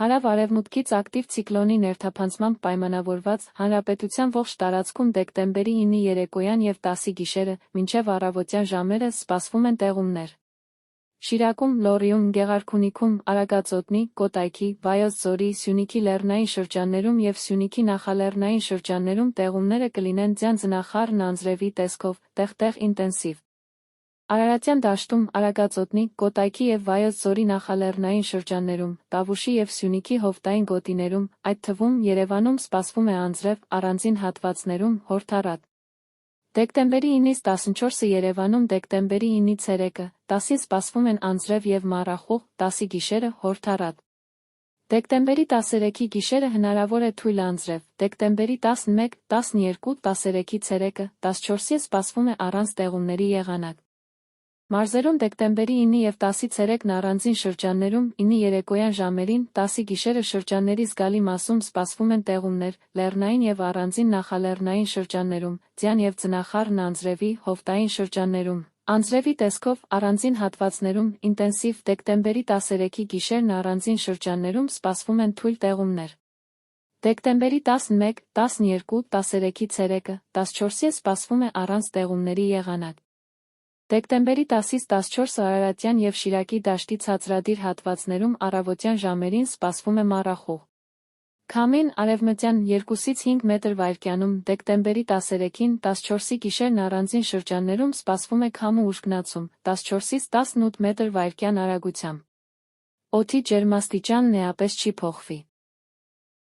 Հարավ-արևմուտքից ակտիվ ցիկլոնի ներթափանցմամբ պայմանավորված հանրապետության ողջ տարածքում դեկտեմբերի 9-ի երեկոյան և 10-ի գիշերը, մինչև առավոտյան ժամերը սպասվում են տեղումներ։ Շիրակում, Լոռիում, Գեղարքունիքում, Արագածոտնի, Կոտայքի, Վայոց ձորի, Սյունիքի լեռնային շրջաններում և Սյունիքի նախալեռնային շրջաններում տեղումները կլինեն ձյան ձնախառն անձրևի տեսքով, տեղ-տեղ ինտենսիվ։ Արարատյան դաշտում, Արագածոտնի, Կոտայքի և Վայոց ձորի նախալեռնային շրջաններում, Տավուշի և Սյունիքի հովտային գոտիներում, այդ թվում Երևանում սպասվում է անձրև, առանձին հատվածներում՝ հորդառատ։ Դեկտեմբերի 9-ից 14-ը Երևանում դեկտեմբերի 9-ի ցերեկը, 10-ին սպասվում են անձրև և մառախուղ, 10-ի գիշերը՝ հորդառատ։ Դեկտեմբերի 13-ի գիշերը հնարավոր է թույլ անձրև, դեկտեմբերի 11, 12, 13-ի ցերեկը, 14-ին սպասվում է առանց տեղումների եղանակ։ Մարզերում դեկտեմբերի 9-ի և 10-ի ցերեկն առանձին շրջաններում, 9-ի երեկոյան ժամերին, 10-ի գիշերը շրջանների զգալի մասում սպասվում են տեղումներ, լեռնային և առանձին նախալեռնային շրջաններում, ձյան և ձնախառն անձրևի, հովտային շրջաններում, անձրևի տեսքով, առանձին հատվածներում, ինտենսիվ, դեկտեմբերի 13-ի գիշերն առանձին շրջաններում սպասվում են թույլ տեղումներ։ Դեկտեմբերի 11, 12, 13-ի ցերեկը, 14-ին սպասվում է առանց տեղումների եղանակ։ Դեկտեմբերի 10-ից 14-ը Արարատյան և Շիրակի դաշտի ցածրադիր հատվածներում առավոտյան ժամերին սպասվում է մառախուղ։ Քամին արևմտյան 2-ից 5 մետր/վայրկյանում, դեկտեմբերի 13-ին, 14-ի գիշերն առանձին շրջաններում սպասվում է քամու ուժգնացում, 14-ից 18 մետր/վայրկյան արագությամբ։ Օդի ջերմաստիճանն էապես չի փոխվի։